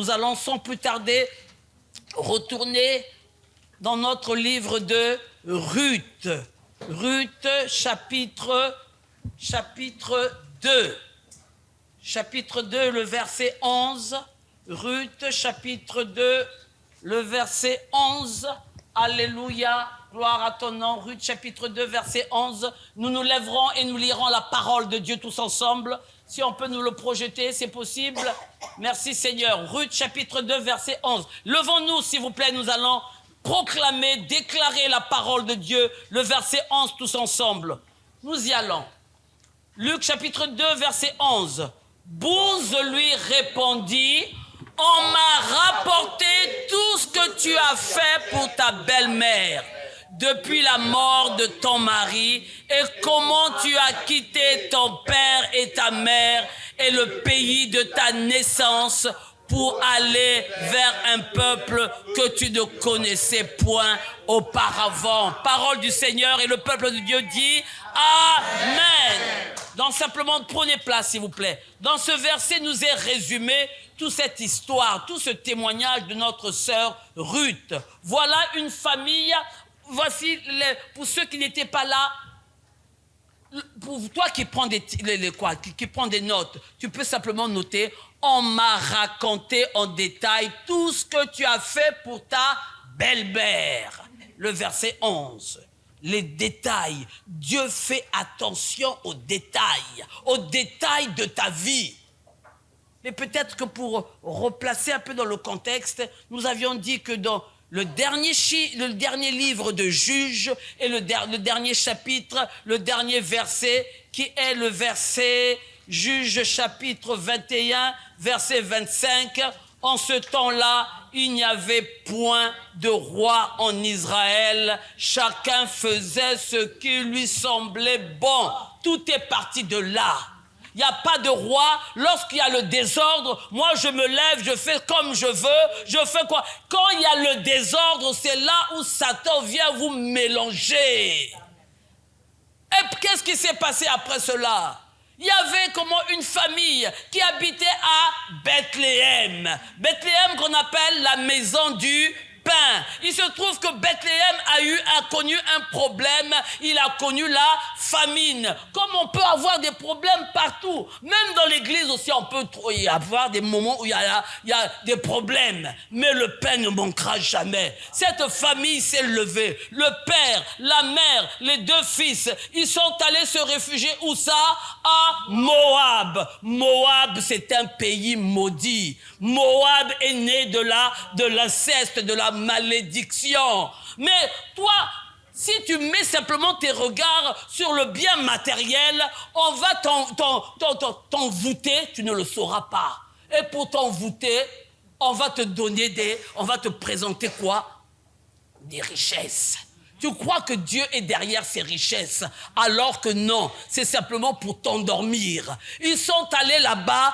nous allons sans plus tarder retourner dans notre livre de Ruth. Ruth, chapitre 2. Chapitre 2, le verset 11. Ruth, chapitre 2, le verset 11. Alléluia, gloire à ton nom. Ruth, chapitre 2, verset 11. Nous nous lèverons et nous lirons la parole de Dieu tous ensemble. Si on peut nous le projeter, c'est possible. Merci Seigneur. Ruth, chapitre 2, verset 11. Levons-nous, s'il vous plaît, nous allons proclamer, déclarer la parole de Dieu. Le verset 11, tous ensemble. Nous y allons. Luc, chapitre 2, verset 11. Bouze lui répondit, « On m'a rapporté tout ce que tu as fait pour ta belle-mère depuis la mort de ton mari et comment tu as quitté ton père et ta mère et le pays de ta naissance pour aller vers un peuple que tu ne connaissais point auparavant. » Parole du Seigneur, et le peuple de Dieu dit Amen. Donc simplement prenez place s'il vous plaît. Dans ce verset nous est résumé toute cette histoire, tout ce témoignage de notre sœur Ruth. Voilà une famille, voici pour ceux qui n'étaient pas là. Pour toi qui prends qui prends des notes, tu peux simplement noter « On m'a raconté en détail tout ce que tu as fait pour ta belle-mère. » Le verset 11. Les détails. Dieu fait attention aux détails de ta vie. Mais peut-être que pour replacer un peu dans le contexte, nous avions dit que dans le dernier livre de Juges et le dernier chapitre, le dernier verset, qui est le verset Juges chapitre 21, verset 25, en ce temps-là, il n'y avait point de roi en Israël. Chacun faisait ce qui lui semblait bon. Tout est parti de là. Il n'y a pas de roi. Lorsqu'il y a le désordre, moi je me lève, je fais comme je veux. Je fais quoi? Quand il y a le désordre, c'est là où Satan vient vous mélanger. Et qu'est-ce qui s'est passé après cela? Il y avait comment une famille qui habitait à Bethléem. Bethléem qu'on appelle la maison du pain. Il se trouve que Bethléem a connu un problème. Il a connu la famine. Comme on peut avoir des problèmes partout. Même dans l'église aussi, on peut y avoir des moments où il y a des problèmes. Mais le pain ne manquera jamais. Cette famille s'est levée. Le père, la mère, les deux fils, ils sont allés se réfugier où ça? À Moab. Moab, c'est un pays maudit. Moab est né de l'inceste, de la malédiction. Mais toi, si tu mets simplement tes regards sur le bien matériel, on va t'envoûter, tu ne le sauras pas. Et pour t'envoûter, on va te présenter quoi? Des richesses. Tu crois que Dieu est derrière ces richesses, alors que non, c'est simplement pour t'endormir. Ils sont allés là-bas,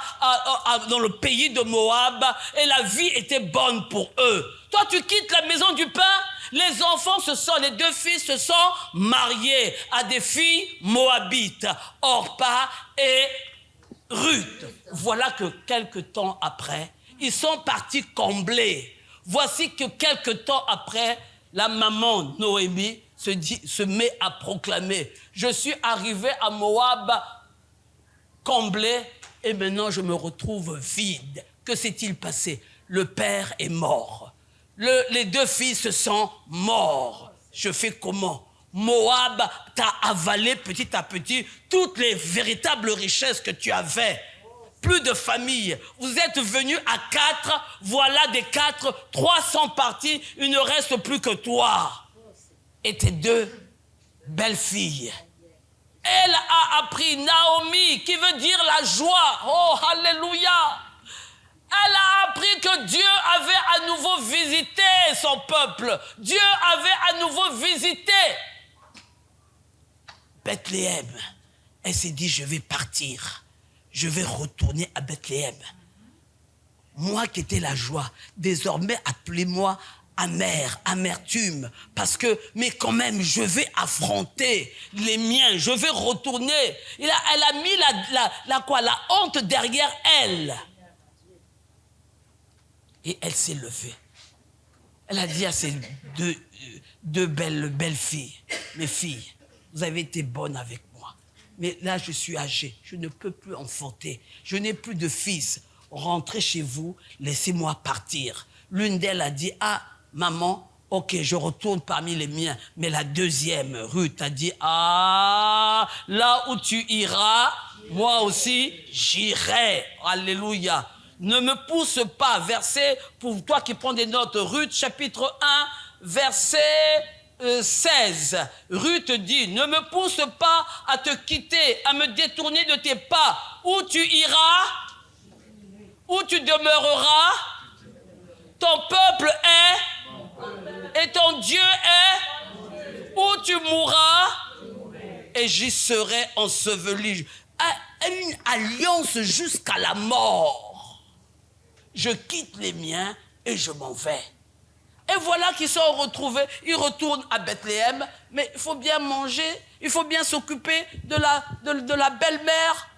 dans le pays de Moab, et la vie était bonne pour eux. Toi, tu quittes la maison du pain, les enfants les deux fils se sont mariés à des filles moabites, Orpa et Ruth. Voilà que quelque temps après, ils sont partis combler. Voici que quelque temps après, la maman Noémie se met à proclamer « Je suis arrivée à Moab comblée et maintenant je me retrouve vide. Que s'est-il passé? Le père est mort. Les deux fils sont morts. Je fais comment? Moab t'a avalé petit à petit toutes les véritables richesses que tu avais. Plus de famille. Vous êtes venus à 4, voilà des 4, 3 sont partis, il ne reste plus que toi. Et tes deux belles filles. Elle a appris Naomi, qui veut dire la joie. Oh, alléluia. Elle a appris que Dieu avait à nouveau visité son peuple. Dieu avait à nouveau visité Bethléem. Elle s'est dit, je vais partir. Je vais retourner à Bethléem. Moi qui étais la joie, désormais appelez-moi amertume. Parce que, mais quand même, je vais affronter les miens, je vais retourner. Elle a mis la honte derrière elle. Et elle s'est levée. Elle a dit à ses deux belles filles, mes filles, vous avez été bonnes avec moi. Mais là, je suis âgée, je ne peux plus enfanter. Je n'ai plus de fils. Rentrez chez vous, laissez-moi partir. L'une d'elles a dit, ah, maman, ok, je retourne parmi les miens. Mais la deuxième, Ruth, a dit, ah, là où tu iras, moi aussi, j'irai. Alléluia. Ne me pousse pas, verset, pour toi qui prends des notes, Ruth, chapitre 1, verset 16. Ruth dit, ne me pousse pas à te quitter, à me détourner de tes pas. Où tu iras, où tu demeureras, ton peuple est, et ton Dieu est, où tu mourras, et j'y serai enseveli. Une alliance jusqu'à la mort. Je quitte les miens et je m'en vais. Et voilà qu'ils sont retrouvés. Ils retournent à Bethléem, mais il faut bien manger, il faut bien s'occuper de la belle-mère.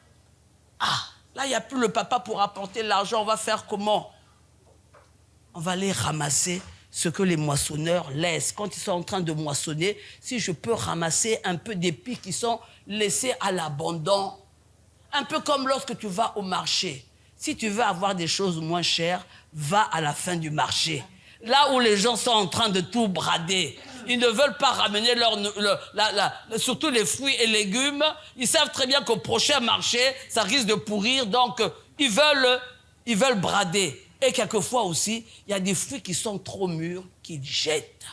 Ah, là, il n'y a plus le papa pour apporter l'argent. On va faire comment? On va aller ramasser ce que les moissonneurs laissent. Quand ils sont en train de moissonner, si je peux ramasser un peu d'épis qui sont laissés à l'abandon, un peu comme lorsque tu vas au marché. Si tu veux avoir des choses moins chères, va à la fin du marché. Là où les gens sont en train de tout brader. Ils ne veulent pas ramener surtout les fruits et légumes. Ils savent très bien qu'au prochain marché, ça risque de pourrir. Donc, ils veulent brader. Et quelquefois aussi, il y a des fruits qui sont trop mûrs, qu'ils jettent.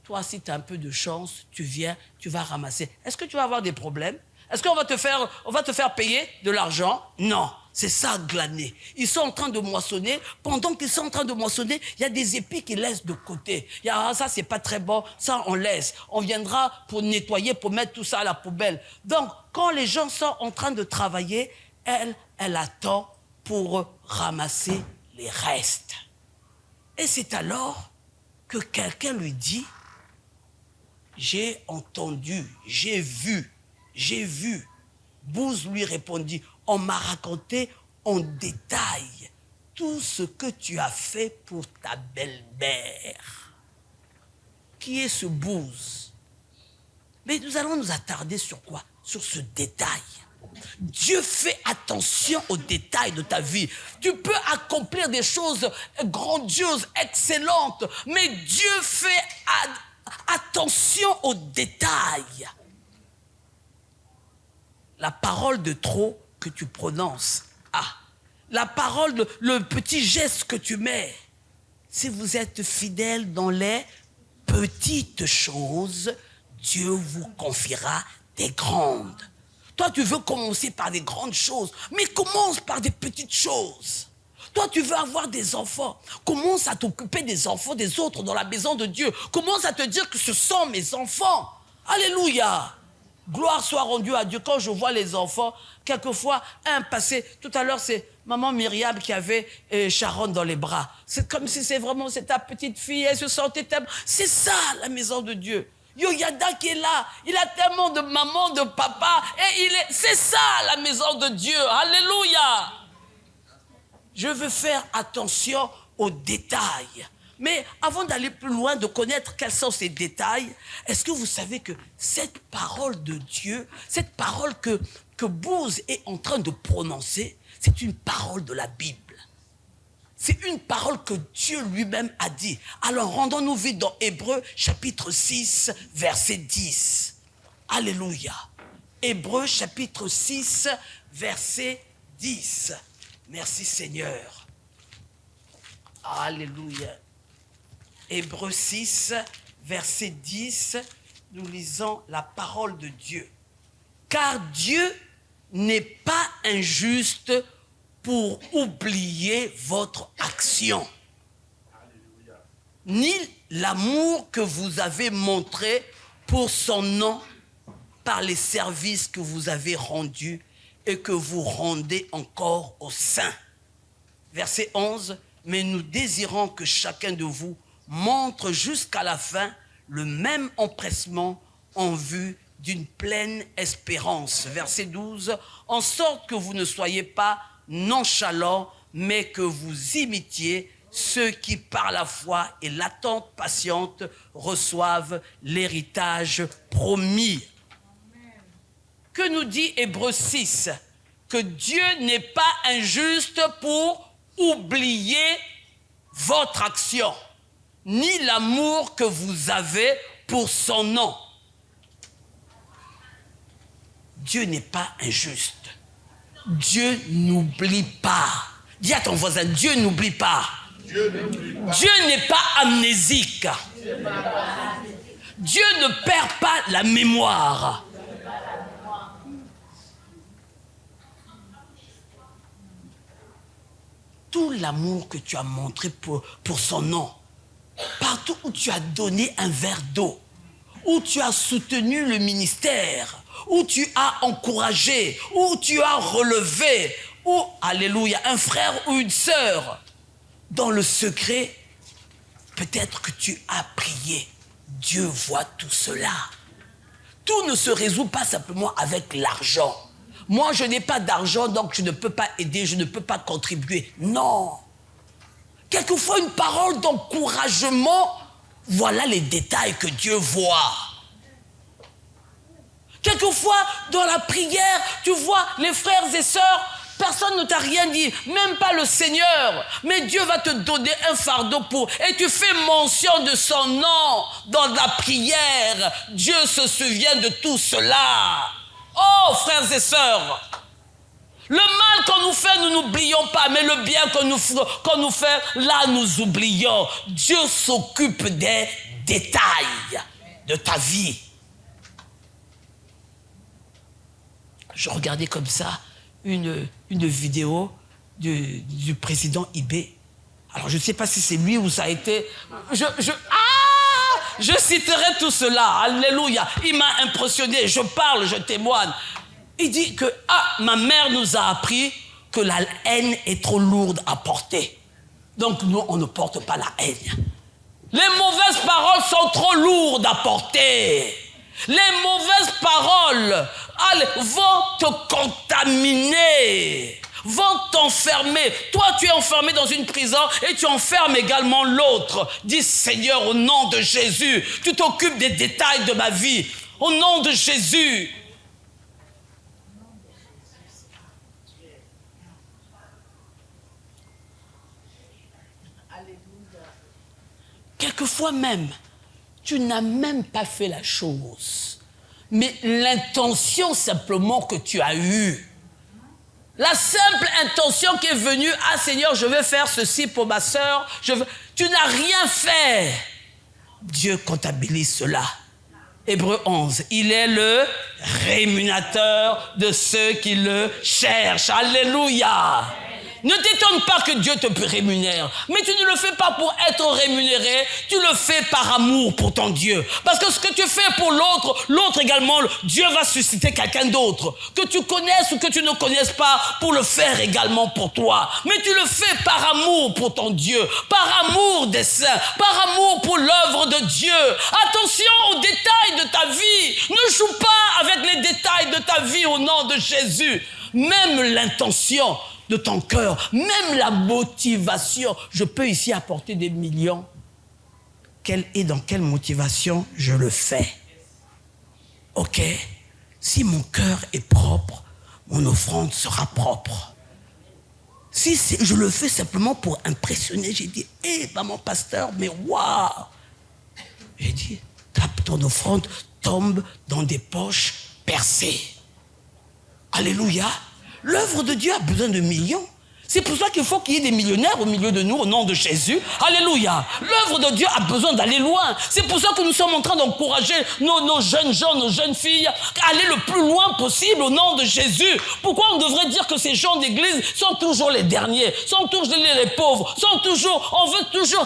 Toi, si tu as un peu de chance, tu viens, tu vas ramasser. Est-ce que tu vas avoir des problèmes? Est-ce qu'on va te faire payer de l'argent? Non, c'est ça, glaner. Ils sont en train de moissonner. Pendant qu'ils sont en train de moissonner, il y a des épis qu'ils laissent de côté. Ça, c'est pas très bon, ça, on laisse. On viendra pour nettoyer, pour mettre tout ça à la poubelle. Donc, quand les gens sont en train de travailler, elle attend pour ramasser les restes. Et c'est alors que quelqu'un lui dit, j'ai entendu, j'ai vu. Bouze lui répondit, on m'a raconté en détail tout ce que tu as fait pour ta belle-mère. Qui est ce Bouze? Mais nous allons nous attarder sur quoi? Sur ce détail. Dieu fait attention aux détails de ta vie. Tu peux accomplir des choses grandioses, excellentes, mais Dieu fait attention aux détails. La parole de trop que tu prononces. La parole, le petit geste que tu mets. Si vous êtes fidèle dans les petites choses, Dieu vous confiera des grandes. Toi, tu veux commencer par des grandes choses, mais commence par des petites choses. Toi, tu veux avoir des enfants. Commence à t'occuper des enfants des autres dans la maison de Dieu. Commence à te dire que ce sont mes enfants. Alléluia. Gloire soit rendue à Dieu. Quand je vois les enfants, quelquefois, un passé, tout à l'heure, c'est maman Myriam qui avait Sharon dans les bras. C'est comme si c'est ta petite fille, elle se sentait tellement... C'est ça, la maison de Dieu. Yoyada qui est là, il a tellement de maman, de papa, et c'est ça, la maison de Dieu. Alléluia. Je veux faire attention aux détails. Mais avant d'aller plus loin, de connaître quels sont ces détails, est-ce que vous savez que cette parole de Dieu, cette parole que Bouze est en train de prononcer, c'est une parole de la Bible. C'est une parole que Dieu lui-même a dit. Alors rendons-nous vite dans Hébreux chapitre 6, verset 10. Alléluia. Hébreux chapitre 6, verset 10. Merci Seigneur. Alléluia. Hébreux 6, verset 10, nous lisons la parole de Dieu. Car Dieu n'est pas injuste pour oublier votre action, ni l'amour que vous avez montré pour son nom par les services que vous avez rendus et que vous rendez encore aux saints. Verset 11, mais nous désirons que chacun de vous montre jusqu'à la fin le même empressement en vue d'une pleine espérance. Verset 12, en sorte que vous ne soyez pas nonchalants mais que vous imitiez ceux qui, par la foi et l'attente patiente, reçoivent l'héritage promis. Que nous dit Hébreux 6? Que Dieu n'est pas injuste pour oublier votre action, ni l'amour que vous avez pour son nom. Dieu n'est pas injuste. Dieu n'oublie pas. Dis à ton voisin, Dieu n'oublie pas. Dieu n'est pas amnésique. Dieu ne perd pas la mémoire. Tout l'amour que tu as montré pour son nom, partout où tu as donné un verre d'eau, où tu as soutenu le ministère, où tu as encouragé, où tu as relevé, où, alléluia, un frère ou une sœur, dans le secret, peut-être que tu as prié. Dieu voit tout cela. Tout ne se résout pas simplement avec l'argent. Moi, je n'ai pas d'argent, donc je ne peux pas aider, je ne peux pas contribuer. Non. Quelquefois, une parole d'encouragement, voilà les détails que Dieu voit. Quelquefois, dans la prière, tu vois les frères et sœurs, personne ne t'a rien dit, même pas le Seigneur. Mais Dieu va te donner un fardeau pour... Et tu fais mention de son nom dans la prière. Dieu se souvient de tout cela. Oh, frères et sœurs, le mal qu'on nous fait, nous n'oublions pas, mais le bien qu'on nous fait, là, nous oublions. Dieu s'occupe des détails de ta vie. Je regardais comme ça une vidéo du président Ibé. Alors, je ne sais pas si c'est lui ou ça a été... Je citerai tout cela. Alléluia. Il m'a impressionné. Je parle, je témoigne. Il dit que, ma mère nous a appris que la haine est trop lourde à porter. Donc, nous, on ne porte pas la haine. Les mauvaises paroles sont trop lourdes à porter. Les mauvaises paroles vont te contaminer, vont t'enfermer. Toi, tu es enfermé dans une prison et tu enfermes également l'autre. Dis, Seigneur, au nom de Jésus, tu t'occupes des détails de ma vie. Au nom de Jésus. Quelquefois même, tu n'as même pas fait la chose. Mais l'intention simplement que tu as eue, la simple intention qui est venue, Seigneur, je vais faire ceci pour ma sœur, tu n'as rien fait. Dieu comptabilise cela. Hébreux 11, il est le rémunérateur de ceux qui le cherchent. Alléluia. Ne t'étonne pas que Dieu te rémunère. Mais tu ne le fais pas pour être rémunéré. Tu le fais par amour pour ton Dieu. Parce que ce que tu fais pour l'autre, l'autre également, Dieu va susciter quelqu'un d'autre. Que tu connaisses ou que tu ne connaisses pas, pour le faire également pour toi. Mais tu le fais par amour pour ton Dieu. Par amour des saints. Par amour pour l'œuvre de Dieu. Attention aux détails de ta vie. Ne joue pas avec les détails de ta vie au nom de Jésus. Même l'intention de ton cœur, même la motivation. Je peux ici apporter des millions. Quelle est dans quelle motivation je le fais? Ok? Si mon cœur est propre, mon offrande sera propre. Si je le fais simplement pour impressionner, j'ai dit, mon pasteur, mais waouh! J'ai dit, ton offrande tombe dans des poches percées. Alléluia! L'œuvre de Dieu a besoin de millions. C'est pour ça qu'il faut qu'il y ait des millionnaires au milieu de nous, au nom de Jésus. Alléluia. L'œuvre de Dieu a besoin d'aller loin. C'est pour ça que nous sommes en train d'encourager nos jeunes gens, nos jeunes filles, à aller le plus loin possible au nom de Jésus. Pourquoi on devrait dire que ces gens d'église sont toujours les derniers, sont toujours les pauvres, on veut toujours,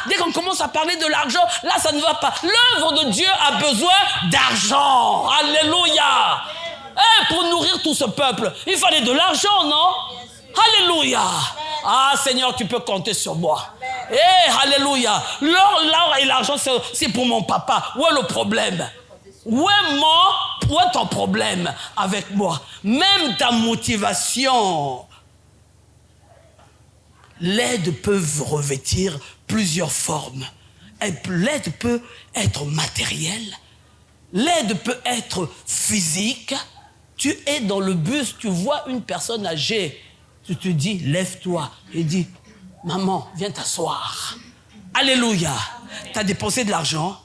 dès qu'on commence à parler de l'argent, là ça ne va pas. L'œuvre de Dieu a besoin d'argent. Alléluia. Pour nourrir tout ce peuple, il fallait de l'argent, non? Alléluia. Seigneur, tu peux compter sur moi. Alléluia. L'or et l'argent, c'est pour mon papa. Où est le problème? Où est ton problème avec moi? Même ta motivation. l'aide peut revêtir plusieurs formes. L'aide peut être matérielle, l'aide peut être physique. Tu es dans le bus, tu vois une personne âgée, tu te dis, lève-toi et dis, maman, viens t'asseoir. Alléluia. Tu as dépensé de l'argent,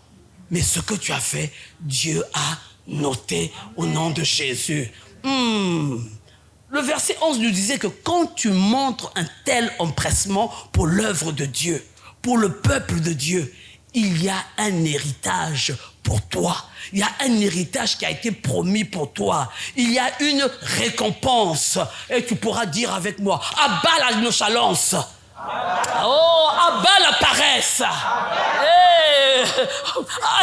mais ce que tu as fait, Dieu a noté au nom de Jésus. Le verset 11 nous disait que quand tu montres un tel empressement pour l'œuvre de Dieu, pour le peuple de Dieu, il y a un héritage pour toi. Il y a un héritage qui a été promis pour toi. Il y a une récompense. Et tu pourras dire avec moi, abat la nonchalance. Oh, abat la paresse. Hey,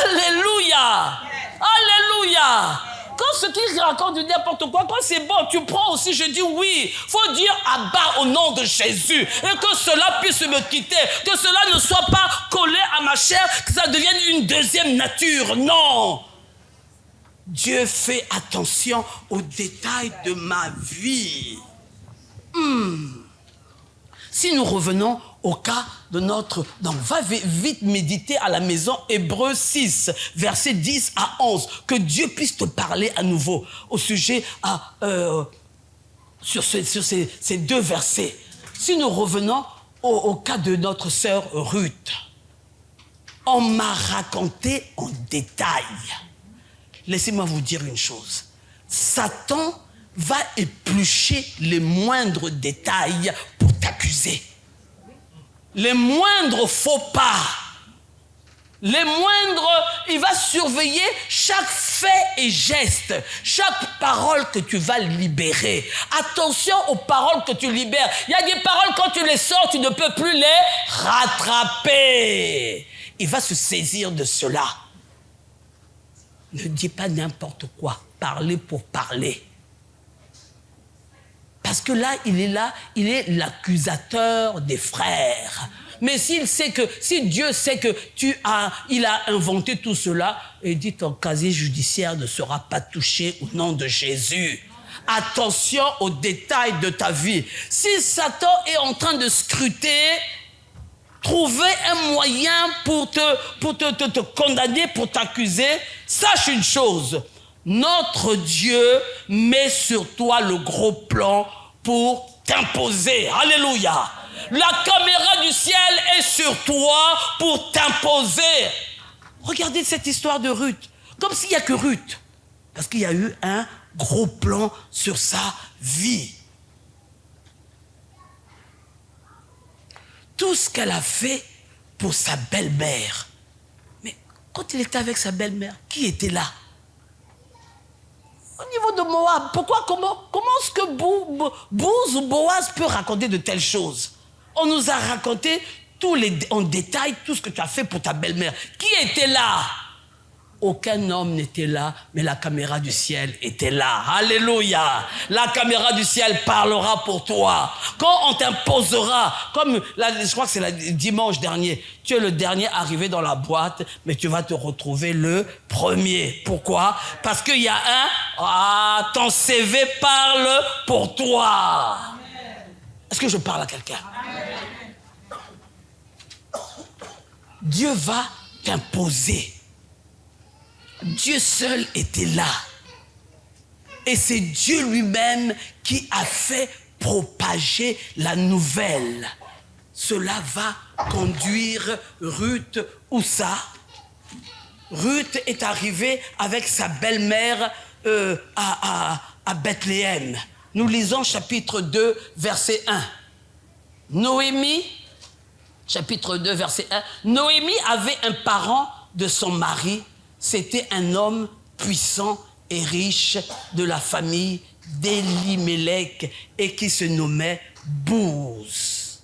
alléluia. Alléluia. Quand ce qui raconte du n'importe quoi, quand c'est bon, tu prends aussi, je dis oui. Il faut dire abat au nom de Jésus. Et que cela puisse me quitter. Que cela ne soit pas collé à ma chair, que ça devienne une deuxième nature. Non. Dieu fait attention aux détails de ma vie. Si nous revenons au cas de notre... Donc, va vite méditer à la maison, Hébreux 6, versets 10 à 11. Que Dieu puisse te parler à nouveau au sujet, sur ces deux versets. Si nous revenons au cas de notre sœur Ruth, on m'a raconté en détail. Laissez-moi vous dire une chose. Satan va éplucher les moindres détails pour t'accuser. Les moindres faux pas. Les moindres, il va surveiller chaque fait et geste, chaque parole que tu vas libérer. Attention aux paroles que tu libères. Il y a des paroles, quand tu les sors, tu ne peux plus les rattraper. Il va se saisir de cela. Ne dis pas n'importe quoi. Parlez pour parler. Parce que là, il est l'accusateur des frères. Mais si Dieu sait que il a inventé tout cela, il dit ton casier judiciaire ne sera pas touché au nom de Jésus. Attention aux détails de ta vie. Si Satan est en train de scruter, trouver un moyen pour te condamner, pour t'accuser, sache une chose. Notre Dieu met sur toi le gros plan pour t'imposer. Alléluia. La caméra du ciel est sur toi pour t'imposer. Regardez cette histoire de Ruth. Comme s'il n'y a que Ruth. Parce qu'il y a eu un gros plan sur sa vie. Tout ce qu'elle a fait pour sa belle-mère. Mais quand il était avec sa belle-mère, qui était là? Au niveau de Moab, comment est-ce que Bouz ou Boaz peut raconter de telles choses? On nous a raconté en détail tout ce que tu as fait pour ta belle-mère. Qui était là? Aucun homme n'était là, mais la caméra du ciel était là. Alléluia. La caméra du ciel parlera pour toi. Quand on t'imposera, comme je crois que c'est le dimanche dernier, tu es le dernier arrivé dans la boîte, mais tu vas te retrouver le premier. Pourquoi? Parce qu'il y a ton CV parle pour toi. Est-ce que je parle à quelqu'un? Dieu va t'imposer. Dieu seul était là. Et c'est Dieu lui-même qui a fait propager la nouvelle. Cela va conduire Ruth où ça? Ruth est arrivée avec sa belle-mère à Bethléem. Nous lisons chapitre 2, verset 1. Noémie, chapitre 2, verset 1. Noémie avait un parent de son mari. C'était un homme puissant et riche de la famille d'Elimelech et qui se nommait Bouz.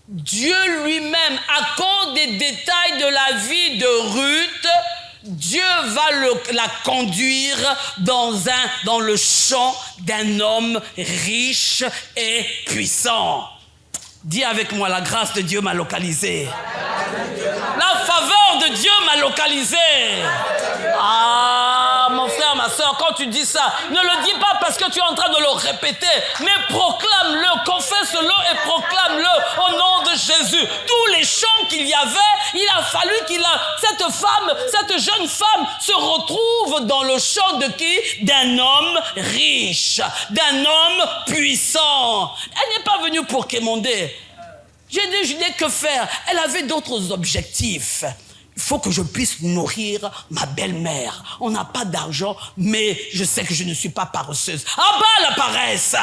Dieu lui-même, à cause des détails de la vie de Ruth, Dieu va la conduire dans le champ d'un homme riche et puissant. Dis avec moi, la grâce de Dieu m'a localisé. La faveur de Dieu m'a localisé. Ah, mon frère, ma ma soeur, quand tu dis ça, ne le dis pas parce que tu es en train de le répéter, mais proclame-le, confesse-le et proclame-le au nom de Jésus. Tous les chants qu'il y avait, il a fallu cette jeune femme se retrouve dans le chant de qui? D'un homme riche, d'un homme puissant. Elle n'est pas venue pour quémander. J'ai dit, que faire? Elle avait d'autres objectifs. Il faut que je puisse nourrir ma belle-mère. On n'a pas d'argent, mais je sais que je ne suis pas paresseuse. Ah bah la paresse!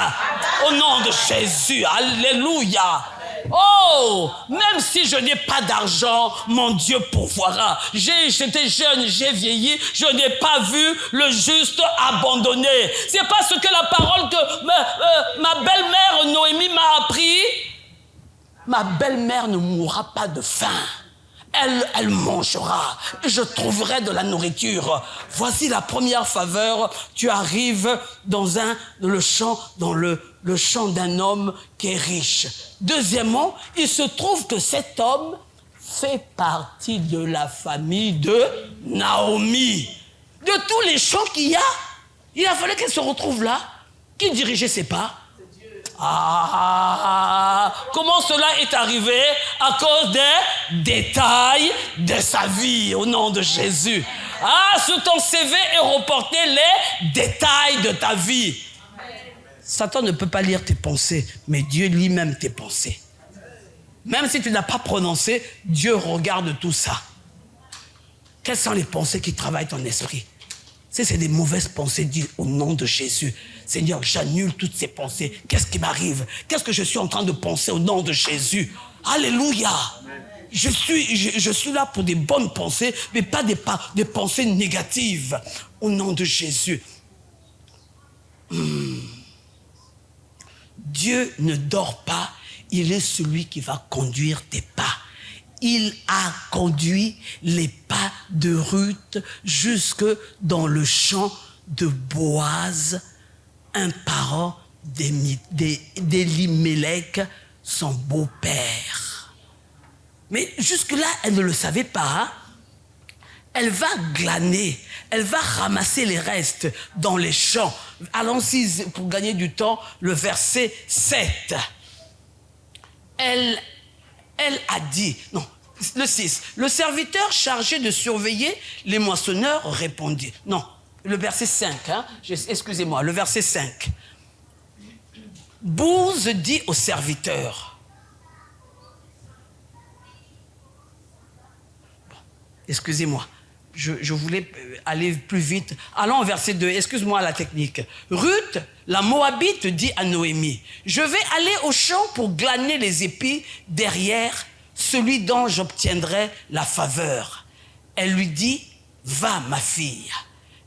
Au nom de Jésus, alléluia! Oh, même si je n'ai pas d'argent, mon Dieu pourvoira. J'étais jeune, j'ai vieilli, je n'ai pas vu le juste abandonné. C'est pas ce que la parole que ma belle-mère Noémie m'a appris. Ma belle-mère ne mourra pas de faim. Elle mangera. Je trouverai de la nourriture. Voici la première faveur. Tu arrives dans le champ d'un homme qui est riche. Deuxièmement, il se trouve que cet homme fait partie de la famille de Naomi. De tous les champs qu'il y a, il a fallu qu'elle se retrouve là. Qui dirigeait ses pas? Ah, comment cela est arrivé? À cause des détails de sa vie, au nom de Jésus. Ah, sur ton CV est reporté les détails de ta vie. Satan ne peut pas lire tes pensées, mais Dieu lit même tes pensées. Même si tu n'as pas prononcé, Dieu regarde tout ça. Quelles sont les pensées qui travaillent ton esprit? Si c'est des mauvaises pensées, dis au nom de Jésus. Seigneur, j'annule toutes ces pensées. Qu'est-ce qui m'arrive? Qu'est-ce que je suis en train de penser au nom de Jésus? Alléluia. Je suis là pour des bonnes pensées, mais pas des pensées négatives. Au nom de Jésus. Dieu ne dort pas. Il est celui qui va conduire tes pas. Il a conduit les pas de Ruth jusque dans le champ de Boaz, un parent d'Elimelech, son beau-père. Mais jusque-là, elle ne le savait pas. Elle va glaner, elle va ramasser les restes dans les champs. Allons-y pour gagner du temps, le verset 7. Elle a dit, non, le 6, le serviteur chargé de surveiller les moissonneurs répondit. Non, le verset 5, hein, excusez-moi, le verset 5. Bouz dit au serviteur. Excusez-moi, je voulais aller plus vite. Allons au verset 2, excuse-moi la technique. Ruth, la Moabite, dit à Noémie, je vais aller au champ pour glaner les épis derrière celui dont j'obtiendrai la faveur. Elle lui dit, va ma fille.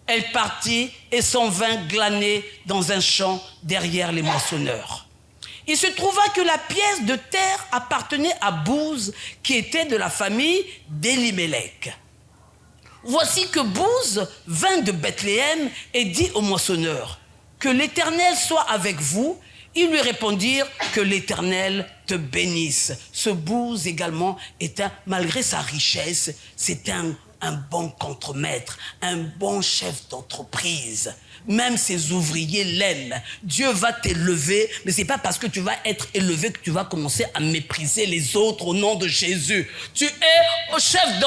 Elle partit et s'en vint glaner dans un champ derrière les moissonneurs. Il se trouva que la pièce de terre appartenait à Bouz, qui était de la famille d'Elimelech. Voici que Bouz vint de Bethléem et dit aux moissonneurs, que l'Éternel soit avec vous. Ils lui répondirent, que l'Éternel te bénisse. Ce Bouz également malgré sa richesse, c'était un bon contremaître, un bon chef d'entreprise. Même ses ouvriers l'aiment. Dieu va t'élever, mais ce n'est pas parce que tu vas être élevé que tu vas commencer à mépriser les autres au nom de Jésus. Tu es chef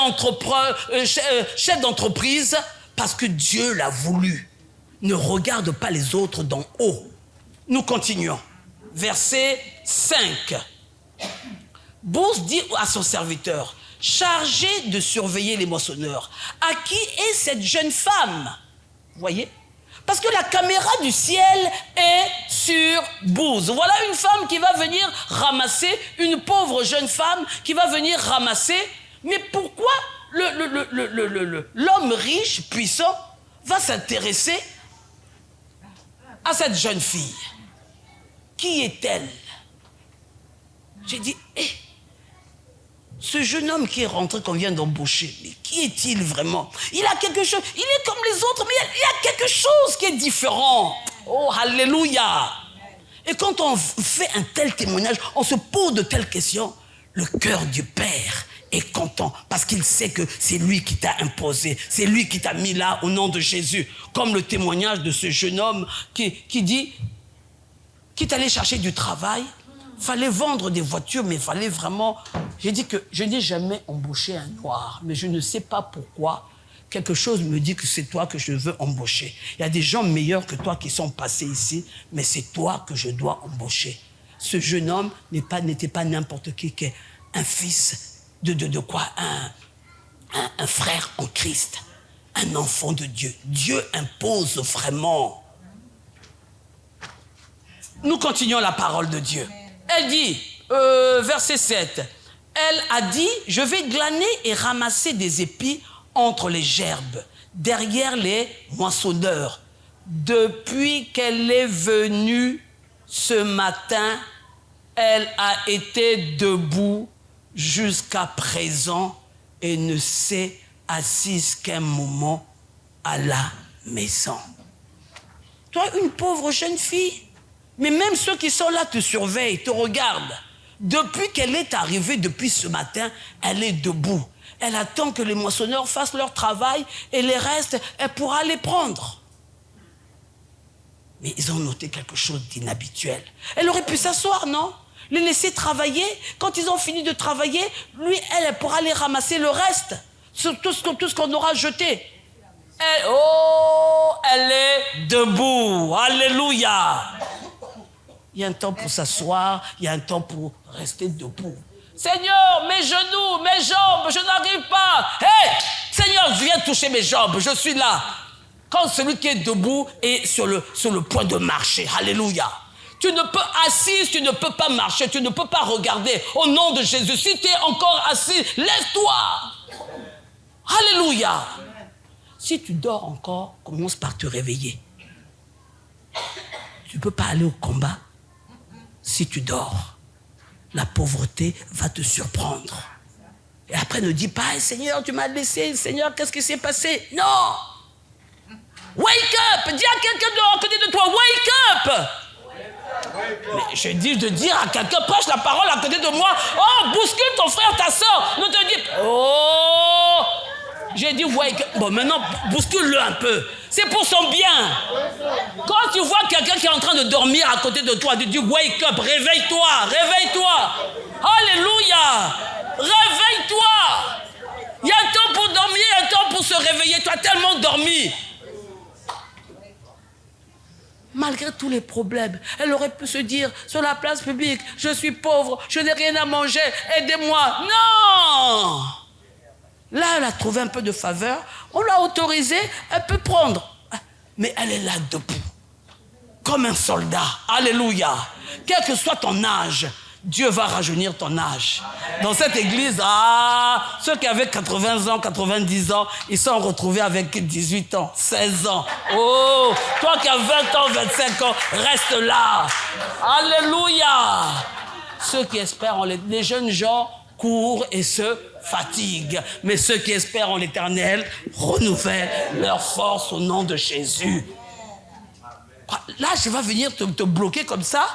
d'entreprise parce que Dieu l'a voulu. Ne regarde pas les autres d'en haut. Nous continuons. Verset 5. Bouz dit à son serviteur, chargé de surveiller les moissonneurs, à qui est cette jeune femme? Vous voyez? Parce que la caméra du ciel est sur Bouz. Voilà une femme qui va venir ramasser, une pauvre jeune femme qui va venir ramasser. Mais pourquoi l'homme riche, puissant, va s'intéresser à cette jeune fille? Qui est-elle? J'ai dit, ce jeune homme qui est rentré, qu'on vient d'embaucher, mais qui est-il vraiment? Il a quelque chose, il est comme les autres, mais il y a quelque chose qui est différent. Oh, alléluia! Et quand on fait un tel témoignage, on se pose de telles questions, le cœur du Père est content parce qu'il sait que c'est lui qui t'a imposé, c'est lui qui t'a mis là au nom de Jésus. Comme le témoignage de ce jeune homme qui dit, quitte à aller chercher du travail, fallait vendre des voitures, mais fallait vraiment... J'ai dit que je n'ai jamais embauché un noir, mais je ne sais pas pourquoi. Quelque chose me dit que c'est toi que je veux embaucher. Il y a des gens meilleurs que toi qui sont passés ici, mais c'est toi que je dois embaucher. Ce jeune homme n'était pas n'importe qui est un fils de quoi? Un frère en Christ, un enfant de Dieu. Dieu impose vraiment. Nous continuons la parole de Dieu. Elle dit, verset 7, elle a dit, je vais glaner et ramasser des épis entre les gerbes, derrière les moissonneurs. Depuis qu'elle est venue ce matin, elle a été debout jusqu'à présent et ne s'est assise qu'un moment à la maison. Toi, une pauvre jeune fille, mais même ceux qui sont là te surveillent, te regardent. Depuis qu'elle est arrivée, depuis ce matin, elle est debout. Elle attend que les moissonneurs fassent leur travail et les restes, elle pourra les prendre. Mais ils ont noté quelque chose d'inhabituel. Elle aurait pu s'asseoir, non? Les laisser travailler. Quand ils ont fini de travailler, lui, elle pourra aller ramasser le reste. Tout ce qu'on aura jeté. Elle est debout. Alléluia. Il y a un temps pour s'asseoir, il y a un temps pour rester debout. Seigneur, mes genoux, mes jambes, je n'arrive pas. Hey, Seigneur, je viens toucher mes jambes, je suis là. Quand celui qui est debout est sur le point de marcher, alléluia. Tu ne peux assise, tu ne peux pas marcher, tu ne peux pas regarder. Au nom de Jésus, si tu es encore assis, lève-toi. Alléluia. Si tu dors encore, commence par te réveiller. Tu ne peux pas aller au combat si tu dors. La pauvreté va te surprendre. Et après, ne dis pas, hey, Seigneur, tu m'as laissé. Seigneur, qu'est-ce qui s'est passé? Non. Wake up. Dis à quelqu'un à côté de toi, wake up. Mais je dis de dire à quelqu'un, prêche la parole à côté de moi. Oh, bouscule ton frère, ta soeur. Ne te dis, oh. J'ai dit, wake up. Bon, maintenant, bouscule-le un peu. C'est pour son bien. Quand tu vois quelqu'un qui est en train de dormir à côté de toi, tu dis, wake up, réveille-toi, réveille-toi. Alléluia. Réveille-toi. Il y a un temps pour dormir, il y a un temps pour se réveiller. Tu as tellement dormi. Malgré tous les problèmes, elle aurait pu se dire, sur la place publique, je suis pauvre, je n'ai rien à manger, aidez-moi. Non. Là, elle a trouvé un peu de faveur, on l'a autorisée, elle peut prendre. Mais elle est là debout, comme un soldat. Alléluia. Quel que soit ton âge, Dieu va rajeunir ton âge. Dans cette église, ceux qui avaient 80 ans, 90 ans, ils sont retrouvés avec 18 ans, 16 ans. Oh, toi qui as 20 ans, 25 ans, reste là. Alléluia. Ceux qui espèrent en les jeunes gens courent et se fatiguent. Mais ceux qui espèrent en l'Éternel renouvellent leur force au nom de Jésus. Là, je vais venir te bloquer comme ça.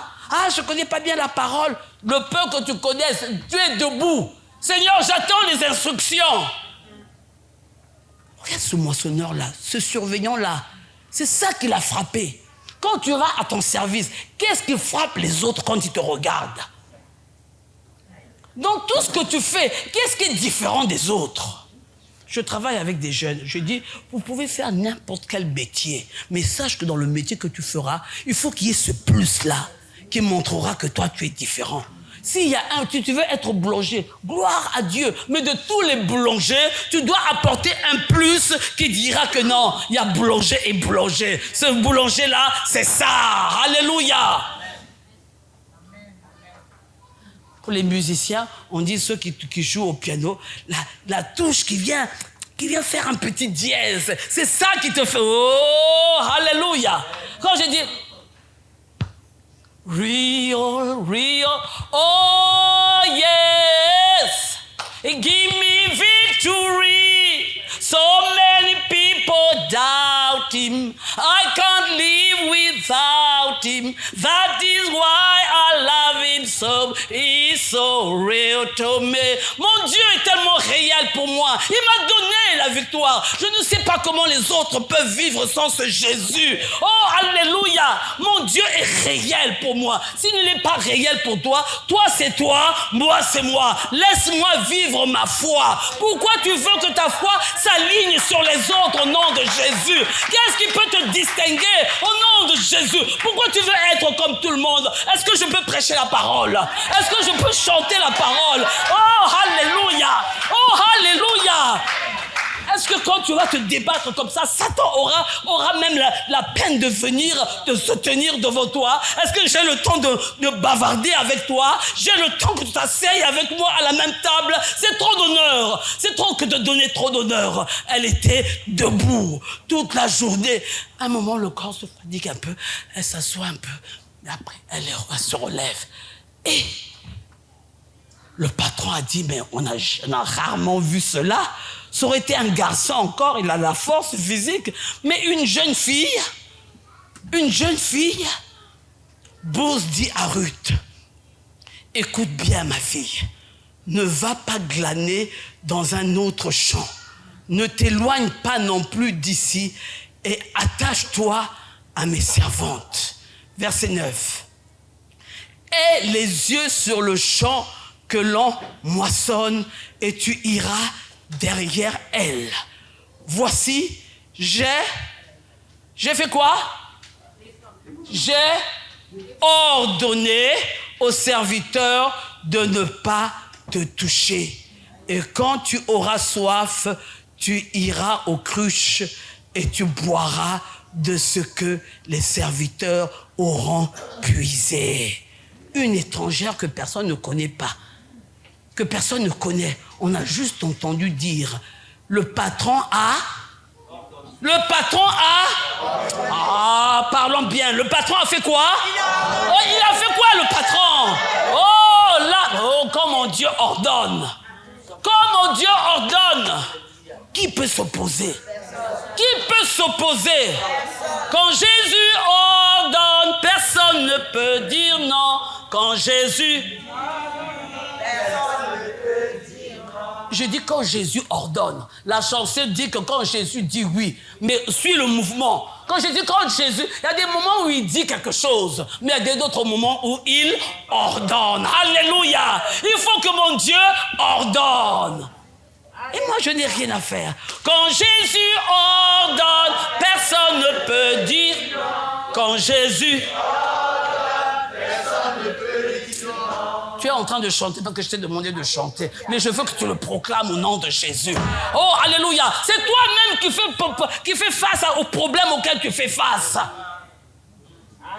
Je ne connais pas bien la parole. Le peu que tu connaisses, tu es debout. Seigneur, j'attends les instructions. Regarde ce moissonneur-là, ce surveillant-là. C'est ça qui l'a frappé. Quand tu vas à ton service, qu'est-ce qui frappe les autres quand ils te regardent? Dans tout ce que tu fais, qu'est-ce qui est différent des autres? Je travaille avec des jeunes. Je dis, vous pouvez faire n'importe quel métier, mais sache que dans le métier que tu feras, il faut qu'il y ait ce plus-là qui montrera que toi, tu es différent. S'il y a tu veux être boulanger, gloire à Dieu. Mais de tous les boulangers, tu dois apporter un plus qui dira que non, il y a boulanger et boulanger. Ce boulanger-là, c'est ça. Alléluia. Pour les musiciens, on dit ceux qui jouent au piano, la touche qui vient faire un petit dièse. C'est ça qui te fait, oh, alléluia. Quand je dis, real, real, oh yes, give me victory. So many people doubt him. I can't live without him. That is why I love him so. He's so real to me. Mon Dieu est tellement réel pour moi. Il m'a donné la victoire. Je ne sais pas comment les autres peuvent vivre sans ce Jésus. Oh, alléluia. Mon Dieu est réel pour moi. S'il n'est pas réel pour toi, toi c'est toi, moi c'est moi. Laisse-moi vivre ma foi. Pourquoi tu veux que ta foi s'aligne sur les autres au nom de Jésus? Qu'est-ce qui peut te distinguer au nom de Jésus? Pourquoi tu veux être comme tout le monde? Est-ce que je peux prêcher la parole? Est-ce que je peux chanter la parole? Oh, alléluia! Oh, alléluia! Est-ce que quand tu vas te débattre comme ça, Satan aura même la peine de venir, de se tenir devant toi? Est-ce que j'ai le temps de bavarder avec toi? J'ai le temps que tu t'asseyes avec moi à la même table? C'est trop d'honneur. C'est trop que de donner trop d'honneur. Elle était debout toute la journée. À un moment, le corps se fatigue un peu. Elle s'assoit un peu. Mais après, elle se relève. Et le patron a dit, mais on a rarement vu cela. Ça aurait été un garçon encore, il a la force physique. Mais une jeune fille, Boaz dit à Ruth, écoute bien ma fille, ne va pas glaner dans un autre champ. Ne t'éloigne pas non plus d'ici et attache-toi à mes servantes. Verset 9. Aie les yeux sur le champ que l'on moissonne et tu iras derrière elle. Voici, j'ai fait quoi? J'ai ordonné aux serviteurs de ne pas te toucher. Et quand tu auras soif, tu iras aux cruches et tu boiras de ce que les serviteurs auront puisé. Une étrangère que personne ne connaît pas, que personne ne connaît. On a juste entendu dire, le patron a... Ah, parlons bien. Le patron a fait quoi? Oh, il a fait quoi, le patron? Oh, là, oh, comme mon Dieu ordonne. Comme mon Dieu ordonne. Qui peut s'opposer? Qui peut s'opposer? Quand Jésus ordonne, personne ne peut dire non. Quand Jésus... Je dis quand Jésus ordonne. La chanson dit que quand Jésus dit oui, mais suis le mouvement. Quand je dis quand Jésus, il y a des moments où il dit quelque chose, mais il y a d'autres moments où il ordonne. Alléluia! Il faut que mon Dieu ordonne. Et moi, je n'ai rien à faire. Quand Jésus ordonne, personne ne peut dire. Quand Jésus ordonne, personne ne peut dire. Tu es en train de chanter parce que je t'ai demandé de chanter. Mais je veux que tu le proclames au nom de Jésus. Oh, alléluia. C'est toi-même qui fais face aux problèmes auxquels tu fais face.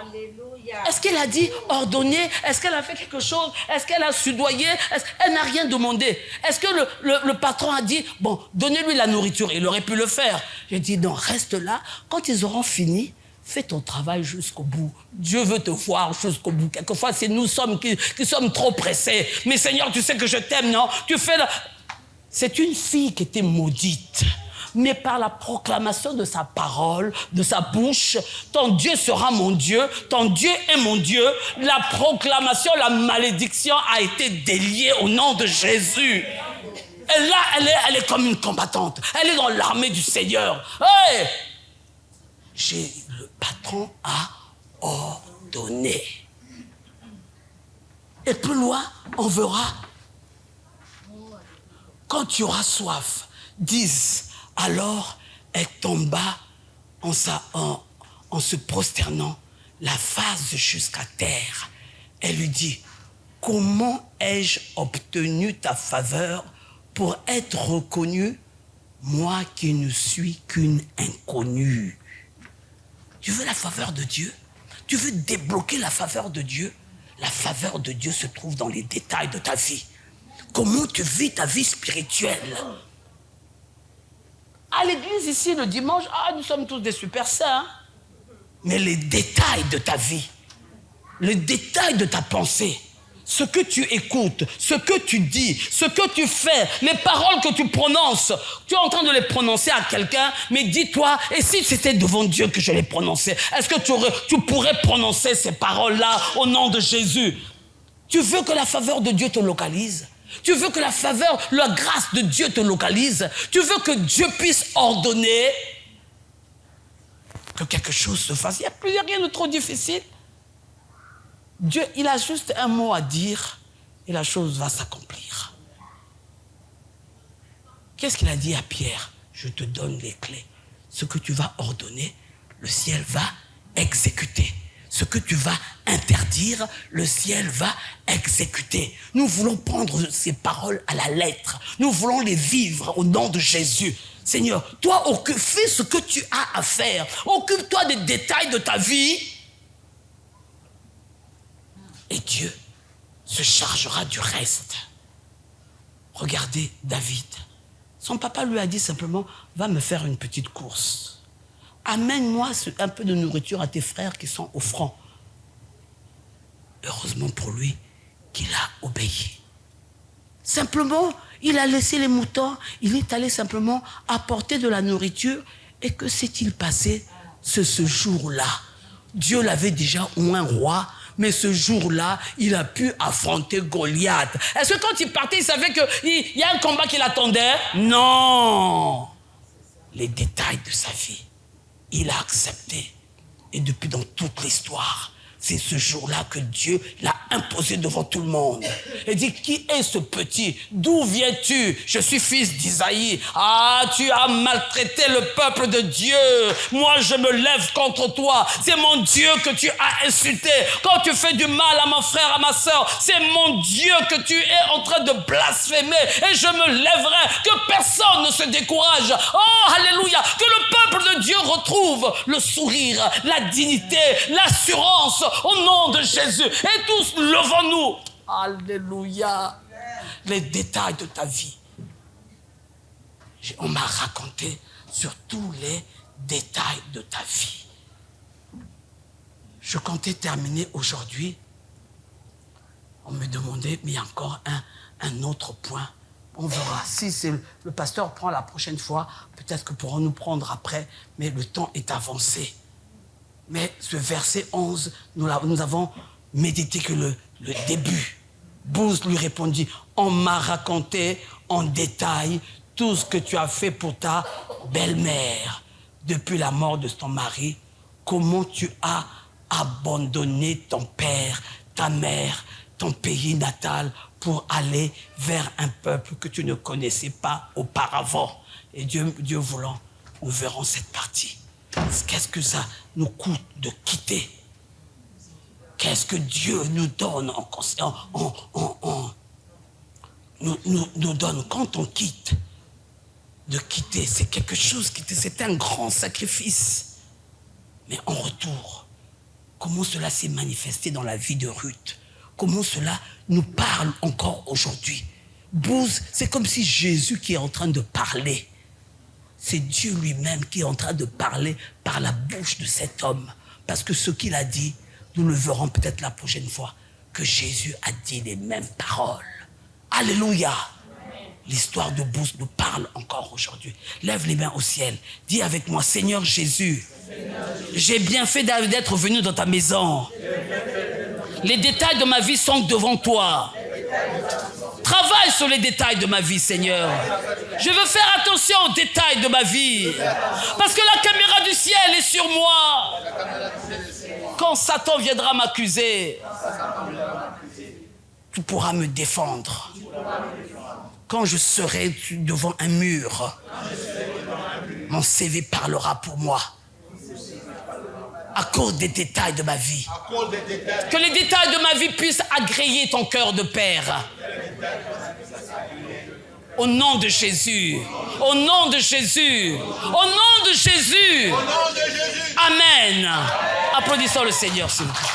Alléluia. Est-ce qu'elle a dit ordonner? Est-ce qu'elle a fait quelque chose? Est-ce qu'elle a soudoyé? Elle n'a rien demandé. Est-ce que le patron a dit, bon, donnez-lui la nourriture? Il aurait pu le faire. J'ai dit, non, reste là. Quand ils auront fini, fais ton travail jusqu'au bout. Dieu veut te voir jusqu'au bout. Quelquefois, c'est nous qui sommes trop pressés. Mais Seigneur, tu sais que je t'aime, non? Tu fais la... C'est une fille qui était maudite. Mais par la proclamation de sa parole, de sa bouche, ton Dieu sera mon Dieu, ton Dieu est mon Dieu. La proclamation, la malédiction a été déliée au nom de Jésus. Et là, elle est comme une combattante. Elle est dans l'armée du Seigneur. Hey! Le patron a ordonné. Et plus loin, on verra. Quand tu auras soif, dis, alors elle tomba en se prosternant, la face jusqu'à terre. Elle lui dit, comment ai-je obtenu ta faveur pour être reconnue, moi qui ne suis qu'une inconnue? Tu veux la faveur de Dieu? Tu veux débloquer la faveur de Dieu? La faveur de Dieu se trouve dans les détails de ta vie. Comment tu vis ta vie spirituelle? À l'église ici, le dimanche, nous sommes tous des super saints. Mais les détails de ta vie, les détails de ta pensée, ce que tu écoutes, ce que tu dis, ce que tu fais, les paroles que tu prononces, tu es en train de les prononcer à quelqu'un, mais dis-toi, et si c'était devant Dieu que je les prononçais, est-ce que tu pourrais prononcer ces paroles-là au nom de Jésus? Tu veux que la faveur de Dieu te localise? Tu veux que la grâce de Dieu te localise? Tu veux que Dieu puisse ordonner que quelque chose se fasse? Il n'y a rien de trop difficile. Dieu, il a juste un mot à dire et la chose va s'accomplir. Qu'est-ce qu'il a dit à Pierre? Je te donne les clés. Ce que tu vas ordonner, le ciel va exécuter. Ce que tu vas interdire, le ciel va exécuter. Nous voulons prendre ces paroles à la lettre. Nous voulons les vivre au nom de Jésus. Seigneur, toi, fais ce que tu as à faire. Occupe-toi des détails de ta vie. Et Dieu se chargera du reste. Regardez David. Son papa lui a dit simplement, va me faire une petite course. Amène-moi un peu de nourriture à tes frères qui sont au front. Heureusement pour lui qu'il a obéi. Simplement, il a laissé les moutons, il est allé simplement apporter de la nourriture. Et que s'est-il passé ce jour-là? Dieu l'avait déjà oint roi, mais ce jour-là, il a pu affronter Goliath. Est-ce que quand il partait, il savait qu'il y a un combat qui l'attendait? Non. Les détails de sa vie, il a accepté. Et depuis dans toute l'histoire, c'est ce jour-là que Dieu l'a imposé devant tout le monde. Il dit, qui est ce petit? D'où viens-tu? Je suis fils d'Isaïe. Ah, tu as maltraité le peuple de Dieu. Moi, je me lève contre toi. C'est mon Dieu que tu as insulté. Quand tu fais du mal à mon frère, à ma soeur, c'est mon Dieu que tu es en train de blasphémer. Et je me lèverai. Que personne ne se décourage. Oh, alléluia. Que le peuple de Dieu retrouve le sourire, la dignité, l'assurance. Au nom de Jésus. Et tous, levons-nous. Alléluia. Les détails de ta vie. On m'a raconté sur tous les détails de ta vie. Je comptais terminer aujourd'hui. On me demandait, mais il y a encore un autre point. On verra. Si le pasteur prend la prochaine fois, peut-être que pourrons-nous prendre après, mais le temps est avancé. Mais ce verset 11, nous avons médité que le début. Booz lui répondit, on m'a raconté en détail tout ce que tu as fait pour ta belle-mère depuis la mort de ton mari, comment tu as abandonné ton père, ta mère, ton pays natal pour aller vers un peuple que tu ne connaissais pas auparavant. Et Dieu voulant, nous verrons cette partie. Qu'est-ce que ça nous coûte de quitter? Qu'est-ce que Dieu nous donne nous donne quand on quitte? De quitter, c'est quelque chose, c'est un grand sacrifice. Mais en retour, comment cela s'est manifesté dans la vie de Ruth? Comment cela nous parle encore aujourd'hui? Booz, c'est comme si Jésus qui est en train de parler. C'est Dieu lui-même qui est en train de parler par la bouche de cet homme. Parce que ce qu'il a dit, nous le verrons peut-être la prochaine fois, que Jésus a dit les mêmes paroles. Alléluia. L'histoire de Booz nous parle encore aujourd'hui. Lève les mains au ciel. Dis avec moi, Seigneur Jésus, j'ai bien fait d'être venu dans ta maison. Les détails de ma vie sont devant toi. Travaille sur les détails de ma vie, Seigneur. Je veux faire attention aux détails de ma vie. Parce que la caméra du ciel est sur moi. Quand Satan viendra m'accuser, tu pourras me défendre. Quand je serai devant un mur, mon CV parlera pour moi. À cause des détails de ma vie. Que les détails de ma vie puissent agréer ton cœur de père. Au nom de Jésus. Au nom de Jésus. Au nom de Jésus. Amen. Applaudissons le Seigneur, s'il vous plaît.